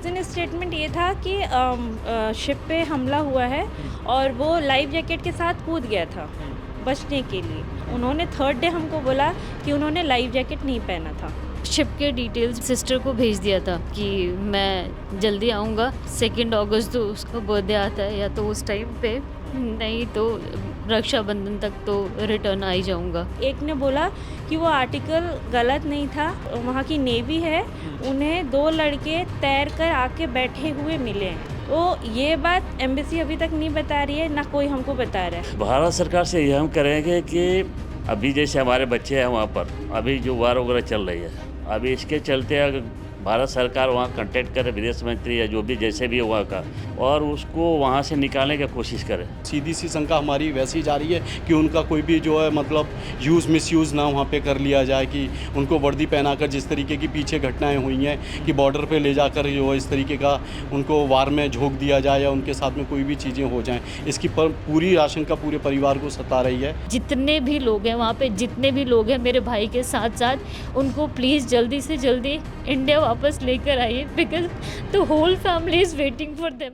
दिन स्टेटमेंट ये था कि शिप पे हमला हुआ है और वो लाइफ जैकेट के साथ कूद गया था बचने के लिए। उन्होंने थर्ड डे हमको बोला कि उन्होंने लाइफ जैकेट नहीं पहना था। शिप के डिटेल्स सिस्टर को भेज दिया था कि मैं जल्दी आऊँगा, 2 अगस्त तो उसका बर्थडे आता है, या तो उस टाइम पे, नहीं तो रक्षाबंधन तक तो रिटर्न आ ही जाऊँगा। एक ने बोला कि वो आर्टिकल गलत नहीं था, वहाँ की नेवी है, उन्हें 2 लड़के तैर कर आके बैठे हुए मिले हैं। तो ये बात एम्बेसी अभी तक नहीं बता रही है, ना कोई हमको बता रहा है। भारत सरकार से ये हम करेंगे कि अभी जैसे हमारे बच्चे हैं वहाँ पर, अभी जो वार वगैरह चल रही है, अभी इसके चलते अगर भारत सरकार वहाँ कांटेक्ट करे, विदेश मंत्री या जो भी जैसे भी है वहाँ का, और उसको वहाँ से निकालने की कोशिश करे। सीधी सी शंका हमारी वैसी जा रही है कि उनका कोई भी जो है मतलब मिसयूज़ ना वहाँ पे कर लिया जाए, कि उनको वर्दी पहनाकर जिस तरीके की पीछे घटनाएं हुई हैं कि बॉर्डर पे ले जाकर जो है इस तरीके का उनको वार में झोंक दिया जाए या उनके साथ में कोई भी चीज़ें हो जाएं, इसकी पूरी आशंका पूरे परिवार को सता रही है। जितने भी लोग हैं वहाँ पे, जितने भी लोग हैं मेरे भाई के साथ साथ, उनको प्लीज़ जल्दी से जल्दी इंडिया वापस लेकर आइए, because the whole family is waiting for them.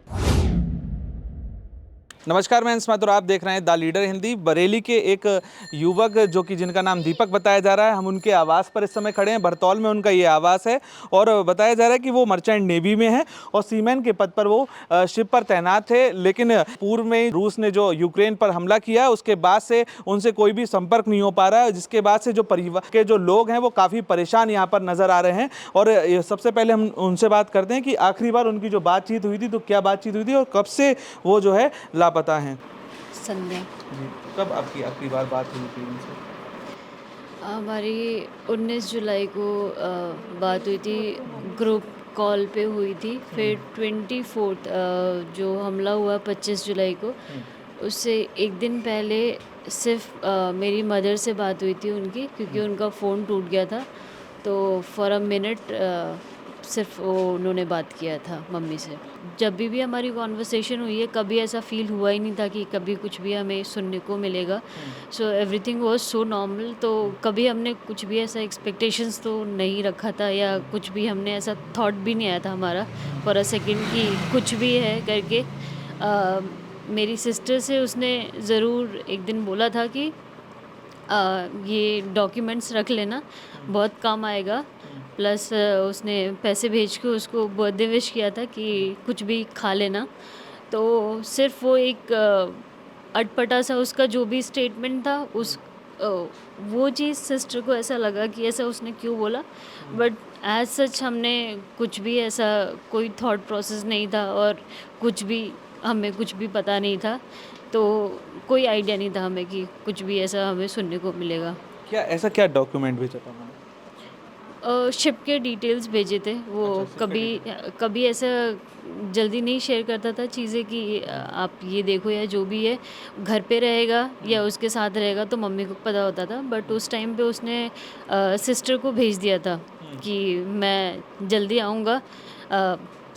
नमस्कार, मैं अंश माथुर, आप देख रहे हैं द लीडर हिंदी। बरेली के एक युवक जो कि जिनका नाम दीपक बताया जा रहा है, हम उनके आवास पर इस समय खड़े हैं। बरतौल में उनका ये आवास है और बताया जा रहा है कि वो मर्चेंट नेवी में है और सीमैन के पद पर वो शिप पर तैनात थे। लेकिन पूर्व में रूस ने जो यूक्रेन पर हमला किया, उसके बाद से उनसे कोई भी संपर्क नहीं हो पा रहा है, जिसके बाद से जो परिवार के जो लोग हैं वो काफ़ी परेशान यहाँ पर नज़र आ रहे हैं। और सबसे पहले हम उनसे बात करते हैं कि आखिरी बार उनकी जो बातचीत हुई थी तो क्या बातचीत हुई थी और कब से वो जो है लापता हैं। संध्या जी, कब आपकी आखिरी बार बात हुई थी उनसे? हमारी 19 जुलाई को बात हुई थी, ग्रुप कॉल पे हुई थी। फिर 24 जो हमला हुआ 25 जुलाई को, उससे एक दिन पहले सिर्फ मेरी मदर से बात हुई थी उनकी, क्योंकि उनका फ़ोन टूट गया था। तो फॉर अ मिनट सिर्फ वो उन्होंने बात किया था मम्मी से। जब भी हमारी कॉन्वर्सेशन हुई है, कभी ऐसा फील हुआ ही नहीं था कि कभी कुछ भी हमें सुनने को मिलेगा। So everything was so normal. तो कभी हमने कुछ भी ऐसा एक्सपेक्टेशंस तो नहीं रखा था, या कुछ भी हमने ऐसा थॉट भी नहीं आया था हमारा फॉर अ सेकेंड कि कुछ भी है करके। मेरी सिस्टर से उसने ज़रूर एक दिन बोला था कि ये डॉक्यूमेंट्स रख लेना, बहुत काम आएगा। प्लस उसने पैसे भेज के उसको बर्थडे विश किया था कि कुछ भी खा लेना। तो सिर्फ वो एक अटपटा सा उसका जो भी स्टेटमेंट था, वो चीज़ सिस्टर को ऐसा लगा कि ऐसा उसने क्यों बोला। बट एज सच हमने कुछ भी ऐसा कोई थॉट प्रोसेस नहीं था, और हमें कुछ भी पता नहीं था। तो कोई आइडिया नहीं था हमें कि कुछ भी ऐसा हमें सुनने को मिलेगा। क्या डॉक्यूमेंट भेजा था उन्होंने? शिप के डिटेल्स भेजे थे वो। अच्छा, शिप के कभी ऐसा जल्दी नहीं शेयर करता था चीज़ें कि आप ये देखो या जो भी है, घर पे रहेगा या उसके साथ रहेगा, तो मम्मी को पता होता था। बट उस टाइम पे उसने सिस्टर को भेज दिया था कि मैं जल्दी आऊँगा,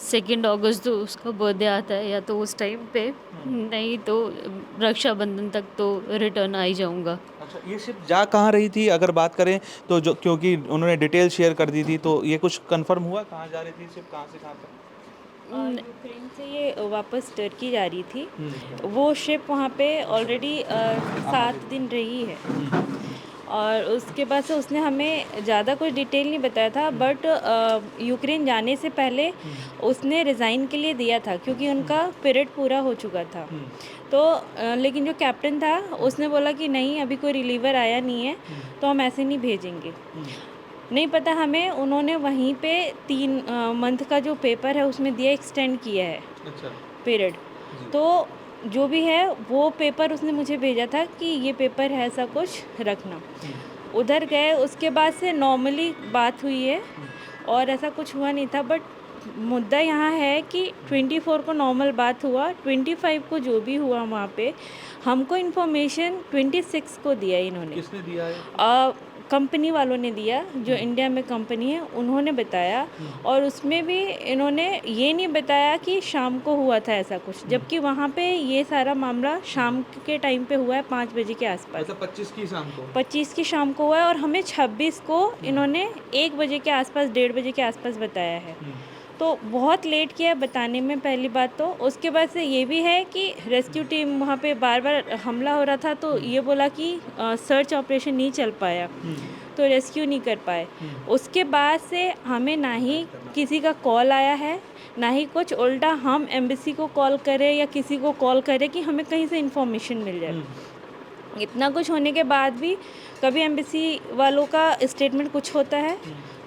2 अगस्त तो उसका बर्थडे आता है, या तो उस टाइम पे, नहीं तो रक्षाबंधन तक तो रिटर्न आ ही जाऊँगा। अच्छा, ये शिप जा कहाँ रही थी अगर बात करें तो? जो क्योंकि उन्होंने डिटेल शेयर कर दी थी, तो ये कुछ कंफर्म हुआ कहाँ जा रही थी शिप, कहाँ से कहाँ तक? यूक्रेन से ये वापस टर्की जा रही थी। वो शिप वहाँ पे ऑलरेडी 7 दिन रही है और उसके बाद से उसने हमें ज़्यादा कुछ डिटेल नहीं बताया था। बट यूक्रेन जाने से पहले उसने रिज़ाइन के लिए दिया था, क्योंकि उनका पीरियड पूरा हो चुका था। तो लेकिन जो कैप्टन था उसने बोला कि नहीं, अभी कोई रिलीवर आया नहीं है, तो हम ऐसे नहीं भेजेंगे। नहीं पता हमें, उन्होंने वहीं पे 3 मंथ का जो पेपर है उसमें दिया, एक्सटेंड किया है अच्छा, पीरियड। तो जो भी है वो पेपर उसने मुझे भेजा था कि ये पेपर है, ऐसा कुछ रखना। उधर गए, उसके बाद से नॉर्मली बात हुई है और ऐसा कुछ हुआ नहीं था। बट मुद्दा यहाँ है कि 24 को नॉर्मल बात हुआ, 25 को जो भी हुआ वहाँ पे हमको इन्फॉर्मेशन 26 को दिया इन्होंने। किसने दिया है? कंपनी वालों ने दिया, जो इंडिया में कंपनी है उन्होंने बताया। और उसमें भी इन्होंने ये नहीं बताया कि शाम को हुआ था ऐसा कुछ, जबकि वहाँ पे ये सारा मामला शाम के टाइम पे हुआ है, 5 बजे के आसपास। मतलब 25 की शाम को? 25 की शाम को हुआ है और हमें 26 को इन्होंने 1 बजे के आसपास, 1:30 बजे के आसपास बताया है। तो बहुत लेट किया बताने में पहली बात तो। उसके बाद से ये भी है कि रेस्क्यू टीम वहाँ पे बार बार हमला हो रहा था तो ये बोला कि सर्च ऑपरेशन नहीं चल पाया, तो रेस्क्यू नहीं कर पाए। उसके बाद से हमें ना ही किसी का कॉल आया है, ना ही कुछ, उल्टा हम एम्बेसी को कॉल करें या किसी को कॉल करें कि हमें कहीं से इन्फॉर्मेशन मिल जाए। इतना कुछ होने के बाद भी कभी एम्बेसी वालों का स्टेटमेंट कुछ होता है,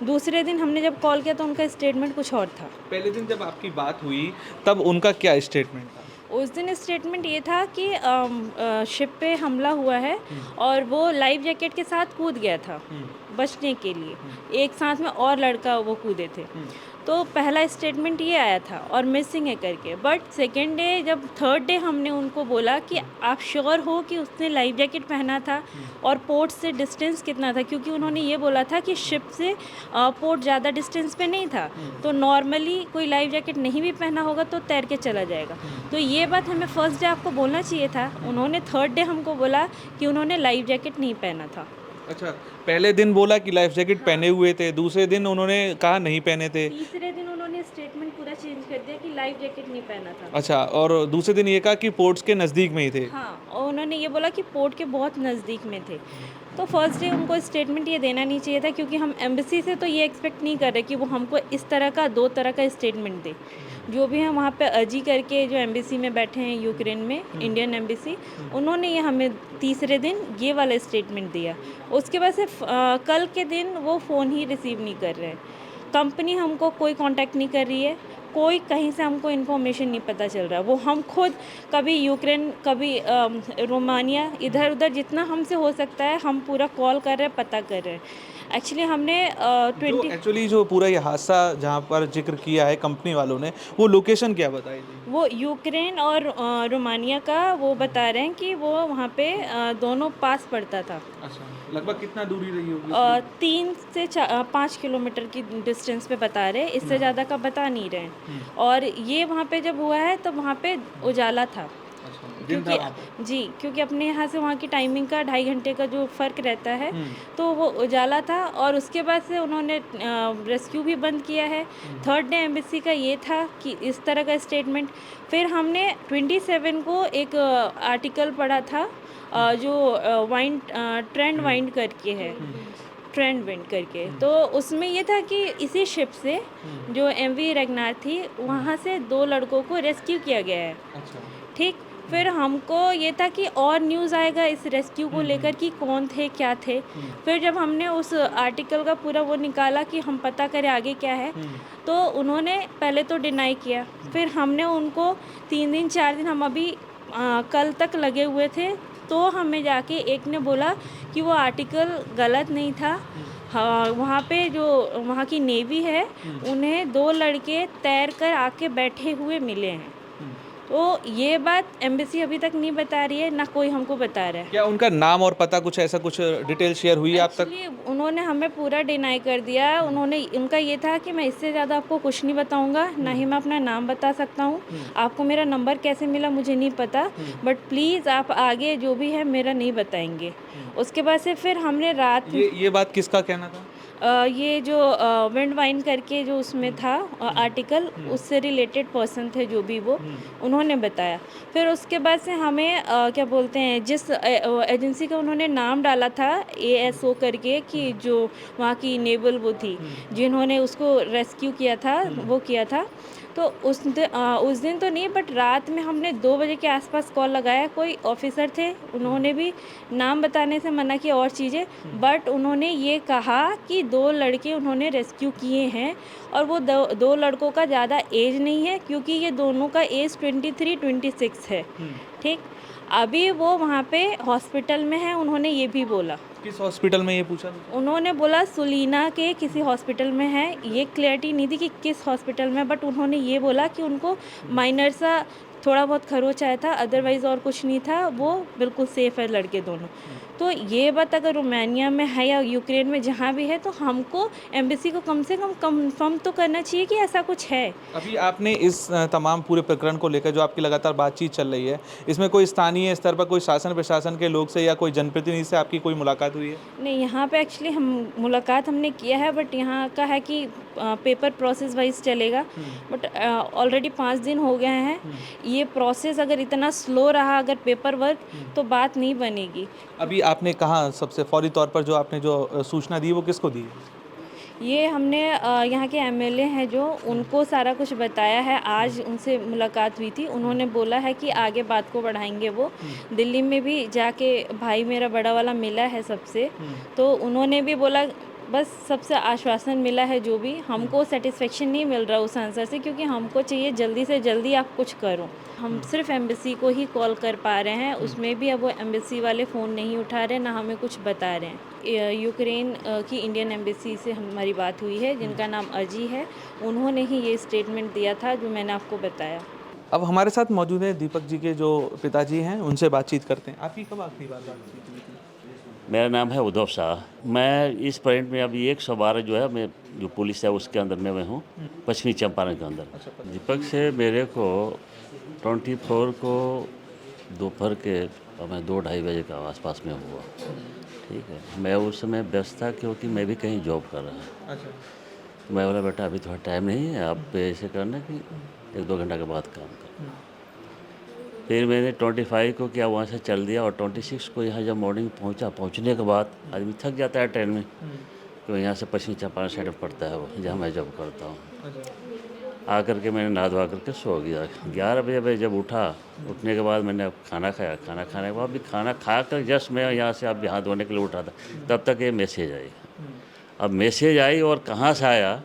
दूसरे दिन हमने जब कॉल किया तो उनका स्टेटमेंट कुछ और था। पहले दिन जब आपकी बात हुई तब उनका क्या स्टेटमेंट था? उस दिन स्टेटमेंट ये था कि शिप पे हमला हुआ है और वो लाइफ जैकेट के साथ कूद गया था बचने के लिए, एक साथ में और लड़का वो कूदे थे। तो पहला स्टेटमेंट ये आया था और मिसिंग है करके। बट सेकेंड डे जब थर्ड डे हमने उनको बोला कि आप श्योर हो कि उसने लाइफ जैकेट पहना था और पोर्ट से डिस्टेंस कितना था, क्योंकि उन्होंने ये बोला था कि शिप से पोर्ट ज़्यादा डिस्टेंस पे नहीं था, तो नॉर्मली कोई लाइफ जैकेट नहीं भी पहना होगा तो तैर के चला जाएगा। तो ये बात हमें फर्स्ट डे आपको बोलना चाहिए था। उन्होंने थर्ड डे हमको बोला कि उन्होंने लाइफ जैकेट नहीं पहना था। अच्छा, पहले दिन बोला कि लाइफ जैकेट पहने हुए थे, दूसरे दिन उन्होंने कहा नहीं पहने थे। तीसरे दिन उन्होंने स्टेटमेंट पूरा चेंज कर दिया कि लाइफ जैकेट नहीं पहना था। अच्छा, और दूसरे दिन ये कहा कि पोर्ट्स के नज़दीक में ही थे। हाँ, और उन्होंने ये बोला कि पोर्ट के बहुत नज़दीक में थे। तो फर्स्ट डे उनको स्टेटमेंट ये देना नहीं चाहिए था, क्योंकि हम एम्बेसी से तो ये एक्सपेक्ट नहीं कर रहे कि वो हमको इस तरह का दो तरह का स्टेटमेंट दे। जो भी हम वहाँ पे अर्जी करके जो एम्बेसी में बैठे हैं यूक्रेन में, इंडियन एम्बेसी, उन्होंने ये हमें तीसरे दिन ये वाला स्टेटमेंट दिया। उसके बाद से कल के दिन वो फ़ोन ही रिसीव नहीं कर रहे हैं, कंपनी हमको कोई कांटेक्ट नहीं कर रही है, कोई कहीं से हमको इन्फॉर्मेशन नहीं पता चल रहा। वो हम खुद कभी यूक्रेन, कभी रोमानिया, इधर उधर जितना हमसे हो सकता है हम पूरा कॉल कर रहे हैं, पता कर रहे हैं। एक्चुअली हमने 20 जो पूरा ये हादसा जहाँ पर जिक्र किया है कंपनी वालों ने, वो लोकेशन क्या बताई थी? वो यूक्रेन और रोमानिया का वो बता रहे हैं कि वो वहाँ पे दोनों पास पड़ता था। अच्छा, लगभग कितना दूरी रही होगी? 3 से 5 किलोमीटर की डिस्टेंस पे बता रहे, इससे ज़्यादा का बता नहीं रहे। और ये वहाँ पे जब हुआ है तो वहाँ पे उजाला था। जी, क्योंकि अपने यहाँ से वहाँ की टाइमिंग का 2.5 घंटे का जो फ़र्क रहता है, तो वो उजाला था। और उसके बाद से उन्होंने रेस्क्यू भी बंद किया है। थर्ड डे एम्बेसी का ये था कि इस तरह का स्टेटमेंट। फिर हमने 27 को एक आर्टिकल पढ़ा था जो ट्रेंड वाइंड करके है, ट्रेंड विंड करके। तो उसमें ये था कि इसी शिप से जो MV रगनार थी, वहाँ से 2 लड़कों को रेस्क्यू किया गया है। ठीक, फिर हमको ये था कि और न्यूज़ आएगा इस रेस्क्यू को लेकर कि कौन थे, क्या थे। फिर जब हमने उस आर्टिकल का पूरा वो निकाला कि हम पता करें आगे क्या है, तो उन्होंने पहले तो डिनाई किया। फिर हमने उनको 3 दिन 4 दिन, हम अभी कल तक लगे हुए थे, तो हमें जाके एक ने बोला कि वो आर्टिकल गलत नहीं था। हाँ, वहाँ पे जो वहाँ की नेवी है, उन्हें 2 लड़के तैर कर आके बैठे हुए मिले हैं। तो ये बात एम्बेसी अभी तक नहीं बता रही है, ना कोई हमको बता रहा है। क्या उनका नाम और पता कुछ ऐसा कुछ डिटेल शेयर हुई है आप तक? एक्चुअली उन्होंने हमें पूरा डिनाई कर दिया। उनका ये था कि मैं इससे ज़्यादा आपको कुछ नहीं बताऊंगा, ना ही मैं अपना नाम बता सकता हूँ। आपको मेरा नंबर कैसे मिला मुझे नहीं पता, बट प्लीज़ आप आगे जो भी है मेरा नहीं बताएंगे। उसके बाद से फिर हमने रात ये बात किसका कहना था? ये जो विंड वाइन करके जो उसमें था आर्टिकल, उससे रिलेटेड पर्सन थे जो भी वो, उन्होंने बताया। फिर उसके बाद से हमें क्या बोलते हैं, जिस एजेंसी का उन्होंने नाम डाला था ASO करके, कि जो वहाँ की नेवल वो थी जिन्होंने उसको रेस्क्यू किया था, वो किया था। तो उस दिन तो नहीं, बट रात में हमने 2 बजे के आसपास कॉल लगाया। कोई ऑफिसर थे, उन्होंने भी नाम बताने से मना किया और चीज़ें, बट उन्होंने ये कहा कि 2 लड़के उन्होंने रेस्क्यू किए हैं। और वो 2 लड़कों का ज़्यादा एज नहीं है, क्योंकि ये दोनों का एज 23-26 है। ठीक, अभी वो वहाँ पे हॉस्पिटल में है, उन्होंने ये भी बोला। किस हॉस्पिटल में, ये पूछा? उन्होंने बोला सुलीना के किसी हॉस्पिटल में है, ये क्लैरिटी नहीं थी कि किस हॉस्पिटल में, बट उन्होंने ये बोला कि उनको माइनर सा थोड़ा बहुत खरोच आया था, अदरवाइज़ और कुछ नहीं था। वो बिल्कुल सेफ़ है लड़के दोनों। तो ये बात अगर रोमानिया में है या यूक्रेन में जहाँ भी है, तो हमको एम्बेसी को कम से कम कंफर्म तो करना चाहिए कि ऐसा कुछ है। अभी आपने इस तमाम पूरे प्रकरण को लेकर जो आपकी लगातार बातचीत चल रही है, इसमें कोई स्थानीय स्तर पर कोई शासन प्रशासन के लोग से या कोई जनप्रतिनिधि से आपकी कोई मुलाकात हुई है? नहीं, यहाँ पे एक्चुअली हम मुलाकात हमने किया है, बट यहाँ का है कि पेपर प्रोसेस वाइज चलेगा। बट ऑलरेडी 5 दिन हो गए हैं। ये प्रोसेस अगर इतना स्लो रहा, अगर पेपर वर्क, तो बात नहीं बनेगी। अभी आपने कहा सबसे फौरी तौर पर जो आपने जो सूचना दी वो किसको दी? ये हमने यहाँ के एमएलए हैं जो, उनको सारा कुछ बताया है। आज उनसे मुलाकात हुई थी, उन्होंने बोला है कि आगे बात को बढ़ाएंगे वो। दिल्ली में भी जाके भाई मेरा बड़ा वाला मिला है सबसे, तो उन्होंने भी बोला, बस सबसे आश्वासन मिला है। जो भी हमको सेटिस्फेक्शन नहीं मिल रहा उस आंसर से, क्योंकि हमको चाहिए जल्दी से जल्दी आप कुछ करो। हम सिर्फ एम्बेसी को ही कॉल कर पा रहे हैं, उसमें भी अब वो एम्बेसी वाले फ़ोन नहीं उठा रहे, ना हमें कुछ बता रहे हैं। यूक्रेन की इंडियन एम्बेसी से हमारी बात हुई है, जिनका नाम अजी है। उन्होंने ही ये स्टेटमेंट दिया था जो मैंने आपको बताया। अब हमारे साथ मौजूद है दीपक जी के जो पिताजी हैं, उनसे बातचीत करते हैं। आपकी कब आखिरी बार बातचीत हुई थी? मेरा नाम है उद्धव शाह। मैं इस पॉइंट में अभी 112 जो है, मैं जो पुलिस है उसके अंदर में मैं हूँ, पश्चिमी चंपारण के अंदर। दीपक से मेरे को 24 को दोपहर के मैं 2-2:30 बजे के आसपास में हुआ। ठीक है, मैं उस समय व्यस्त था क्योंकि मैं भी कहीं जॉब कर रहा था। अच्छा, तो मैं बोला बेटा अभी थोड़ा टाइम नहीं है, आप ऐसे करना कि 1-2 घंटा के बाद काम कर। फिर मैंने 25 को क्या वहाँ से चल दिया, और 26 को यहाँ जब मॉर्निंग पहुँचने के बाद आदमी थक जाता है ट्रेन में, तो यहाँ से पश्चिमी चंपारण साइड में पड़ता है वो, जहाँ मैं जॉब करता हूँ। आकर के मैंने नहा धोआ करके सो गया। 11 बजे मैं जब उठा, उठने के बाद मैंने खाना खाया। खाना खाने के बाद भी खाना खा कर जस्ट मैं यहाँ से अब हाथ धोने के लिए उठा था, तब तक ये मैसेज आई। अब मैसेज आई और कहाँ से आया,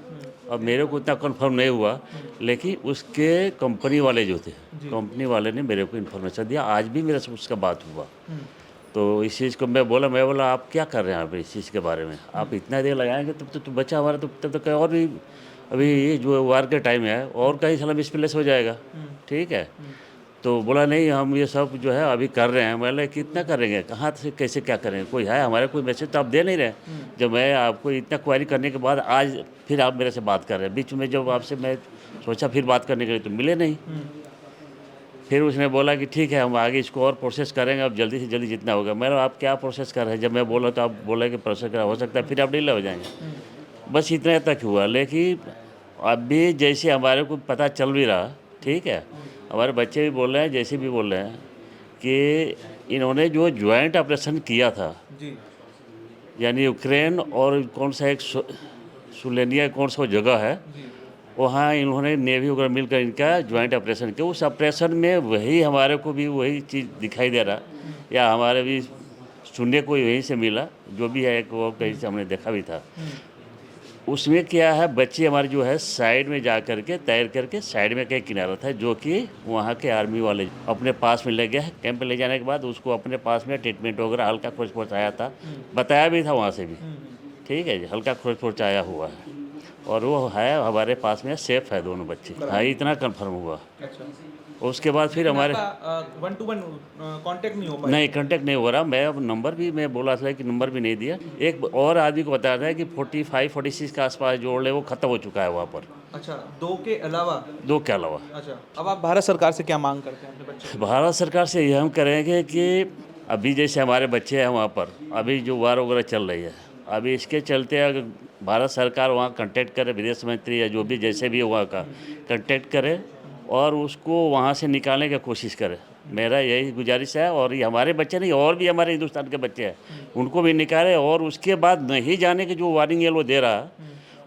अब मेरे को इतना कंफर्म नहीं हुआ, लेकिन उसके कंपनी वाले जो थे, कंपनी वाले ने मेरे को इन्फॉर्मेशन दिया। आज भी मेरे से उसका बात हुआ। तो इस चीज़ को मैं बोला आप क्या कर रहे हैं आप इस चीज़ के बारे में, आप इतना देर लगाएंगे तब तो बच्चा हमारा तब तक और भी अभी ये जो वार के टाइम है और कहीं साला मिसप्लेस हो जाएगा। ठीक है, तो बोला नहीं हम ये सब जो है अभी कर रहे हैं। बोले कितना करेंगे, कहाँ से कैसे क्या करेंगे, कोई है हमारे कोई मैसेज तो आप दे नहीं रहे। जब मैं आपको इतना क्वारी करने के बाद आज फिर आप मेरे से बात कर रहे हैं, बीच में जब आपसे मैं सोचा फिर बात करने के लिए तो मिले नहीं। फिर उसने बोला कि ठीक है हम आगे इसको और प्रोसेस करेंगे, अब जल्दी से जल्दी जितना होगा। मैंने आप क्या प्रोसेस कर रहे हैं, जब मैं बोला तो आप बोला कि प्रोसेस करा, हो सकता है फिर आप डीले हो जाएंगे। बस इतना तक हुआ। लेकिन अभी जैसे हमारे को पता चल भी रहा, ठीक है, हमारे बच्चे भी बोल रहे हैं, जैसे भी बोल रहे हैं कि इन्होंने जो ज्वाइंट ऑपरेशन किया था जी, यानी यूक्रेन और कौन सा एक सुलेनिया कौन सा जगह है, वहाँ इन्होंने नेवी वगैरह मिलकर इनका ज्वाइंट ऑपरेशन किया। उस ऑपरेशन में वही हमारे को भी वही चीज़ दिखाई दे रहा, या हमारे भी सुनने को वहीं से मिला, जो भी है एक वो कहीं से हमने देखा भी था। उसमें क्या है, बच्चे हमारे जो है साइड में जा करके तैर करके साइड में कहीं किनारा था, जो कि वहाँ के आर्मी वाले अपने पास में ले गए। कैंप ले जाने के बाद उसको अपने पास में ट्रीटमेंट वगैरह हल्का खरोच पहुँचाया था, बताया भी था वहाँ से भी। ठीक है जी, हल्का खरोच पहुँचाया हुआ है और वो है हमारे पास में, सेफ है दोनों बच्चे। हाँ, इतना कंफर्म हुआ। उसके बाद फिर हमारे 1-to-1 कांटेक्ट नहीं हो पाया? नहीं, कांटेक्ट नहीं हो रहा। मैं अब नंबर भी मैं बोला था कि नंबर भी नहीं दिया। एक और आदमी को बताया था कि 45-46 के आसपास जोड़ ले, वो ख़त्म हो चुका है वहाँ पर। अच्छा, 2 के अलावा? 2 के अलावा। अच्छा, अब आप भारत सरकार से क्या मांग करते हैं अपने बच्चे? भारत सरकार से ये हम करेंगे कि अभी जैसे हमारे बच्चे हैं वहाँ पर, अभी जो वार वगैरह चल रही है, अभी इसके चलते अगर भारत सरकार वहाँ कांटेक्ट करे, विदेश मंत्री या जो भी जैसे भी वहाँ का कांटेक्ट करे और उसको वहाँ से निकालने की कोशिश करे। मेरा यही गुजारिश है। और ये हमारे बच्चे नहीं, और भी हमारे हिंदुस्तान के बच्चे हैं, उनको भी निकाले। और उसके बाद नहीं जाने की जो वार्निंग ये लोग दे रहा,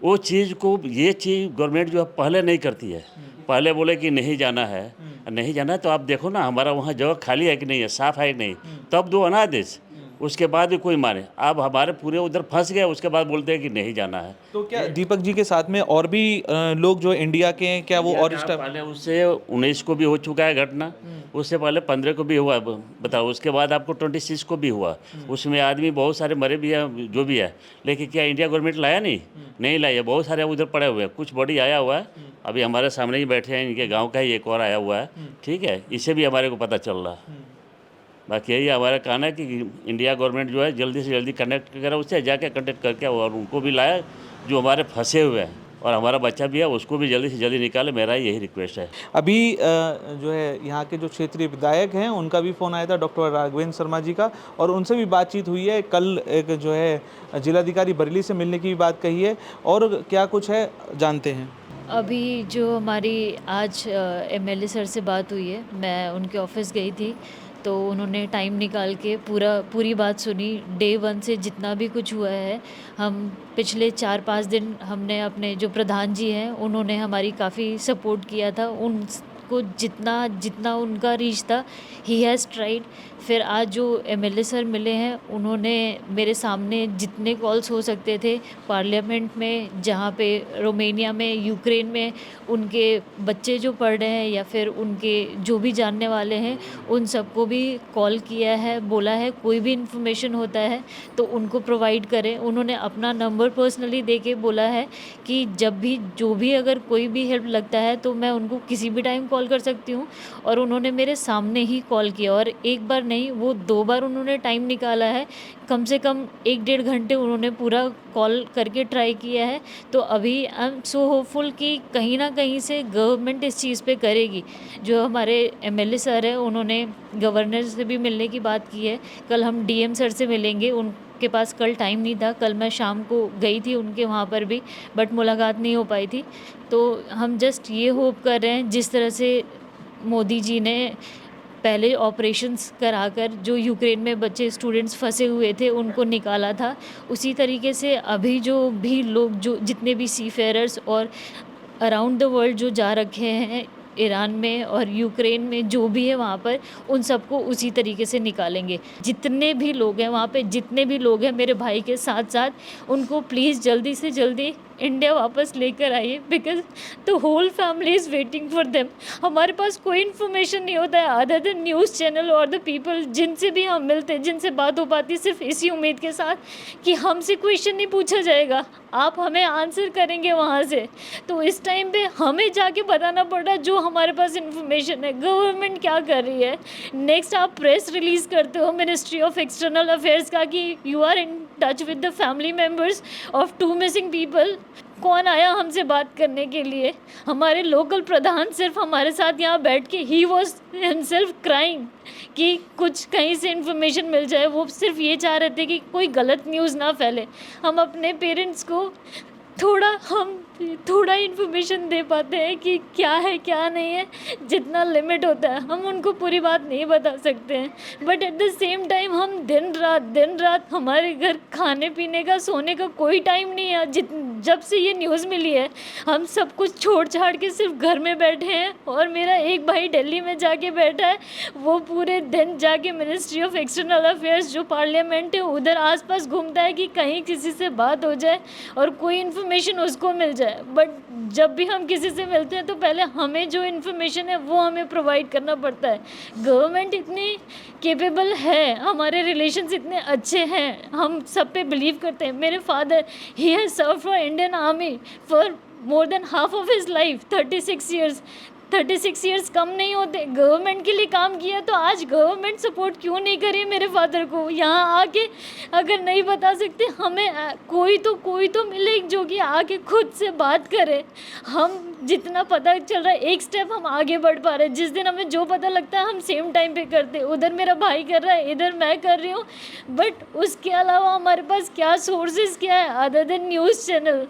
वो चीज़ को, ये चीज़ गवर्नमेंट जो है पहले नहीं करती है। पहले बोले कि नहीं जाना है, नहीं जाना है, तो आप देखो ना हमारा वहाँ जगह खाली है कि नहीं है, साफ़ है कि नहीं, तब दो अनादेश, उसके बाद भी कोई माने। अब हमारे पूरे उधर फंस गए, उसके बाद बोलते हैं कि नहीं जाना है। तो क्या दीपक जी के साथ में और भी लोग जो इंडिया के हैं, क्या वो और पहले उससे 19 को भी हो चुका है घटना, उससे पहले 15 को भी हुआ, बताओ, उसके बाद आपको 26 को भी हुआ। उसमें आदमी बहुत सारे मरे भी हैं, जो भी है, लेकिन क्या इंडिया गवर्नमेंट लाया नहीं लाया, बहुत सारे उधर पड़े हुए हैं। कुछ बॉडी आया हुआ है, अभी हमारे सामने ही बैठे हैं, इनके गांव का ही एक और आया हुआ है, ठीक है, इससे भी हमारे को पता चल रहा है। बाकी यही हमारा कहना है कि इंडिया गवर्नमेंट जो है जल्दी से जल्दी कनेक्ट करे, उससे जाके कनेक्ट करके और उनको भी लाए जो हमारे फंसे हुए हैं, और हमारा बच्चा भी है उसको भी जल्दी से जल्दी निकाले, मेरा यही रिक्वेस्ट है। अभी जो है यहाँ के जो क्षेत्रीय विधायक हैं उनका भी फ़ोन आया था, डॉक्टर राघवेंद्र शर्मा जी का, और उनसे भी बातचीत हुई है। कल एक जो है जिलाधिकारी बरेली से मिलने की भी बात कही है, और क्या कुछ है जानते हैं। अभी जो हमारी आज एमएलए सर से बात हुई है, मैं उनके ऑफिस गई थी, तो उन्होंने टाइम निकाल के पूरी बात सुनी। डे 1 से जितना भी कुछ हुआ है, हम पिछले 4-5 दिन हमने अपने जो प्रधान जी हैं उन्होंने हमारी काफ़ी सपोर्ट किया था, उनको जितना उनका रीच था ही हैज़ ट्राइड। फिर आज जो एमएलए सर मिले हैं उन्होंने मेरे सामने जितने कॉल्स हो सकते थे पार्लियामेंट में, जहाँ पे रोमानिया में, यूक्रेन में उनके बच्चे जो पढ़ रहे हैं या फिर उनके जो भी जानने वाले हैं, उन सबको भी कॉल किया है, बोला है कोई भी इन्फॉर्मेशन होता है तो उनको प्रोवाइड करें। उन्होंने अपना नंबर पर्सनली दे के बोला है कि जब भी जो भी अगर कोई भी हेल्प लगता है तो मैं उनको किसी भी टाइम कॉल कर सकती हूँ, और उन्होंने मेरे सामने ही कॉल किया, और एक बार नहीं वो 2 बार उन्होंने टाइम निकाला है, कम से कम 1-1.5 घंटे उन्होंने पूरा कॉल करके ट्राई किया है। तो अभी आई एम सो होपफुल कि कहीं ना कहीं से गवर्नमेंट इस चीज़ पे करेगी। जो हमारे एमएलए सर हैं उन्होंने गवर्नर से भी मिलने की बात की है, कल हम डीएम सर से मिलेंगे, उनके पास कल टाइम नहीं था, कल मैं शाम को गई थी उनके वहाँ पर भी, बट मुलाकात नहीं हो पाई थी। तो हम जस्ट ये होप कर रहे हैं जिस तरह से मोदी जी ने पहले ऑपरेशंस कराकर जो यूक्रेन में बच्चे स्टूडेंट्स फंसे हुए थे उनको निकाला था, उसी तरीके से अभी जो भी लोग जो जितने भी सीफेयरर्स और अराउंड द वर्ल्ड जो जा रखे हैं ईरान में और यूक्रेन में जो भी है वहाँ पर, उन सबको उसी तरीके से निकालेंगे। जितने भी लोग हैं वहाँ पे, जितने भी लोग हैं मेरे भाई के साथ साथ, उनको प्लीज़ जल्दी से जल्दी इंडिया वापस लेकर आइए, because the whole family is waiting for them. हमारे पास कोई इन्फॉर्मेशन नहीं होता है अदर देन न्यूज़ चैनल और द पीपल जिनसे भी हम मिलते हैं, जिनसे बात हो पाती, सिर्फ इसी उम्मीद के साथ कि हमसे क्वेश्चन नहीं पूछा जाएगा, आप हमें आंसर करेंगे वहाँ से। तो इस टाइम पे हमें जाके बताना पड़ रहा है जो हमारे पास इन्फॉर्मेशन है। गवर्नमेंट क्या कर रही है? नेक्स्ट आप प्रेस रिलीज़ करते हो मिनिस्ट्री ऑफ एक्सटर्नल अफेयर्स का कि you are in touch with the family members of 2 missing people. कौन आया हमसे बात करने के लिए? हमारे लोकल प्रधान सिर्फ हमारे साथ यहाँ बैठ के ही वॉज हिमसेल्फ क्राइंग कि कुछ कहीं से इन्फॉर्मेशन मिल जाए। वो सिर्फ ये चाह रहे थे कि कोई गलत न्यूज़ ना फैले। हम अपने पेरेंट्स को थोड़ा इन्फॉर्मेशन दे पाते हैं कि क्या है क्या नहीं है, जितना लिमिट होता है हम उनको पूरी बात नहीं बता सकते हैं। But at the same time हम दिन रात हमारे घर खाने पीने का, सोने का कोई टाइम नहीं है। जब से ये न्यूज़ मिली है हम सब कुछ छोड़ छाड़ के सिर्फ घर में बैठे हैं, और मेरा एक भाई दिल्ली में जाके बैठा है, वो पूरे दिन जाके मिनिस्ट्री ऑफ एक्सटर्नल अफेयर्स जो पार्लियामेंट है उधर आसपास घूमता है कि कहीं किसी से बात हो जाए और कोई इन्फॉर्मेशन उसको मिल जाए। बट जब भी हम किसी से मिलते हैं तो पहले हमें जो इन्फॉर्मेशन है वो हमें प्रोवाइड करना पड़ता है। गवर्नमेंट इतनी केपेबल है, हमारे रिलेशंस इतने अच्छे हैं, हम सब पे बिलीव करते हैं। मेरे father he has serve for Indian Army for more than half of his life, 36 years कम नहीं होते। गवर्नमेंट के लिए काम किया, तो आज गवर्नमेंट सपोर्ट क्यों नहीं करे मेरे फादर को? यहाँ आके अगर नहीं बता सकते, हमें कोई तो मिले जो कि आके खुद से बात करे। हम जितना पता चल रहा है एक स्टेप हम आगे बढ़ पा रहे हैं। जिस दिन हमें जो पता लगता है हम सेम टाइम पे करते हैं। उधर मेरा भाई कर रहा है, इधर मैं कर रही हूँ, बट उसके अलावा हमारे पास क्या सोर्सेज क्या है अदर देन न्यूज़ चैनल?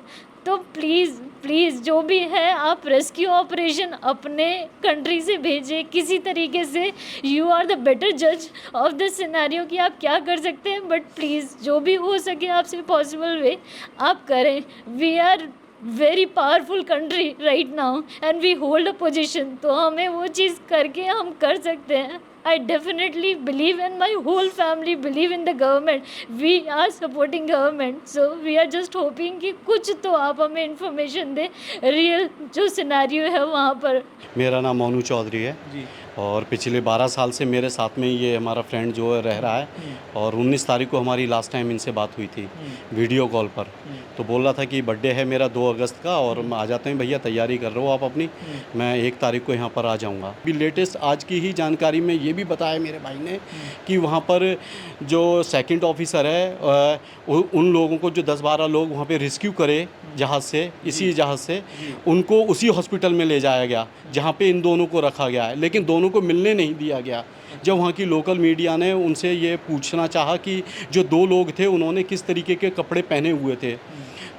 तो प्लीज़ जो भी है आप रेस्क्यू ऑपरेशन अपने कंट्री से भेजें किसी तरीके से। यू आर द बेटर जज ऑफ दिस सिनेरियो कि आप क्या कर सकते हैं, बट प्लीज़ जो भी हो सके आपसे पॉसिबल वे आप करें। We are very powerful country right now and we hold a position, तो हमें वो चीज़ करके हम कर सकते हैं। I definitely believe, and my whole family believe in the government. We are supporting government, so we are just hoping कि कुछ तो आप हमें information दें real जो सिनेरियो है वहाँ पर। मेरा नाम मोनू चौधरी है जी और पिछले 12 साल से मेरे साथ में ये हमारा फ्रेंड जो है रह रहा है और 19 तारीख को हमारी लास्ट टाइम इनसे बात हुई थी वीडियो कॉल पर। तो बोल रहा था कि बर्थडे है मेरा 2 अगस्त का और मैं आ जाते हैं भैया, तैयारी कर रहे हो आप अपनी, मैं 1 तारीख को यहाँ पर आ जाऊँगा। अभी लेटेस्ट आज की ही जानकारी में ये भी बताया मेरे भाई ने कि वहाँ पर जो सेकंड ऑफिसर है उन लोगों को जो 10-12 लोग वहाँ पे रेस्क्यू करे जहाज़ से, इसी जहाज़ से उनको उसी हॉस्पिटल में ले जाया गया जहाँ पे इन दोनों को रखा गया है, लेकिन दोनों को मिलने नहीं दिया गया। जब वहाँ की लोकल मीडिया ने उनसे ये पूछना चाहा कि जो 2 लोग थे उन्होंने किस तरीके के कपड़े पहने हुए थे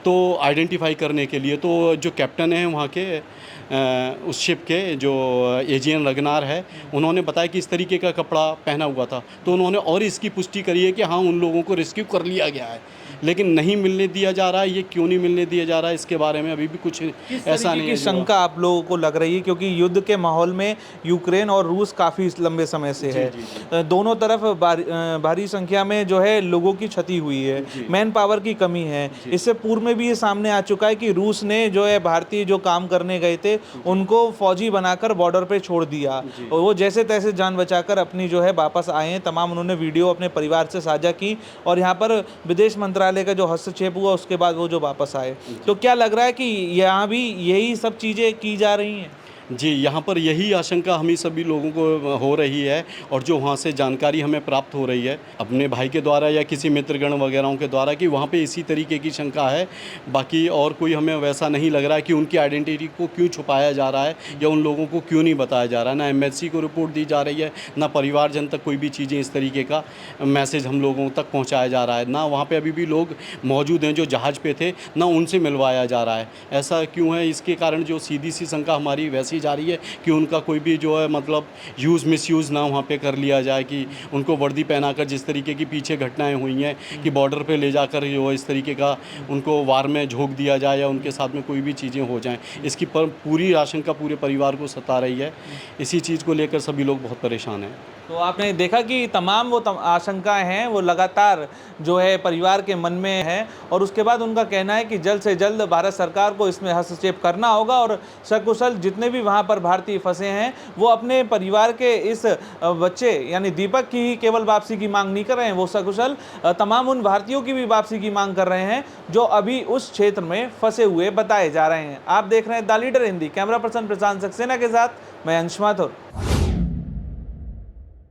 तो आइडेंटिफाई करने के लिए, तो जो कैप्टन हैं वहाँ के उस शिप के जो एजीएन रगनार है उन्होंने बताया कि इस तरीके का कपड़ा पहना हुआ था। तो उन्होंने और इसकी पुष्टि करी है कि हाँ उन लोगों को रेस्क्यू कर लिया गया है, लेकिन नहीं मिलने दिया जा रहा है। ये क्यों नहीं मिलने दिया जा रहा है इसके बारे में अभी भी कुछ ऐसा नहीं है। शंका आप लोगों को लग रही है क्योंकि युद्ध के माहौल में यूक्रेन और रूस काफ़ी लंबे समय से है, दोनों तरफ भारी संख्या में जो है लोगों की क्षति हुई है, मैन पावर की कमी है। इससे पूर्व में भी ये सामने आ चुका है कि रूस ने जो है भारतीय जो काम करने गए थे उनको फौजी बनाकर बॉर्डर पे छोड़ दिया और वो जैसे तैसे जान बचाकर अपनी जो है वापस आए हैं। तमाम उन्होंने वीडियो अपने परिवार से साझा की और यहाँ पर विदेश मंत्रालय का जो हस्तक्षेप हुआ उसके बाद वो जो वापस आए। तो क्या लग रहा है कि यहाँ भी यही सब चीज़ें की जा रही हैं? जी, यहाँ पर यही आशंका हम ही सभी लोगों को हो रही है और जो वहाँ से जानकारी हमें प्राप्त हो रही है अपने भाई के द्वारा या किसी मित्रगण वगैरह के द्वारा कि वहाँ पे इसी तरीके की शंका है। बाकी और कोई हमें वैसा नहीं लग रहा है कि उनकी आइडेंटिटी को क्यों छुपाया जा रहा है या उन लोगों को क्यों नहीं बताया जा रहा है। ना एमबेसी को रिपोर्ट दी जा रही है, ना परिवारजन तक कोई भी चीज़ें इस तरीके का मैसेज हम लोगों तक पहुँचाया जा रहा है, ना वहाँ पर अभी भी लोग मौजूद हैं जो जहाज़ पे थे, ना उनसे मिलवाया जा रहा है। ऐसा क्यों है? इसके कारण जो सीधी सी शंका हमारी वैसी जा रही है कि उनका कोई भी जो है मतलब यूज़ मिसयूज़ ना वहाँ पे कर लिया जाए, कि उनको वर्दी पहनाकर जिस तरीके की पीछे घटनाएं हुई हैं कि बॉर्डर पे ले जाकर जो इस तरीके का उनको वार में झोंक दिया जाए या उनके साथ में कोई भी चीज़ें हो जाएं। इसकी पूरी आशंका पूरे परिवार को सता रही है। इसी चीज़ को लेकर सभी लोग बहुत परेशान हैं। तो आपने देखा कि तमाम वो आशंकाएं हैं वो लगातार जो है परिवार के मन में है और उसके बाद उनका कहना है कि जल्द से जल्द भारत सरकार को इसमें हस्तक्षेप करना होगा और सकुशल जितने भी वहाँ पर भारतीय फंसे हैं वो अपने परिवार के इस बच्चे यानी दीपक की ही केवल वापसी की मांग नहीं कर रहे हैं, वो सकुशल तमाम उन भारतीयों की भी वापसी की मांग कर रहे हैं जो अभी उस क्षेत्र में फंसे हुए बताए जा रहे हैं। आप देख रहे हैं the leader Hindi, camera person Prashant Saxena के साथ मैं अंश माथुर।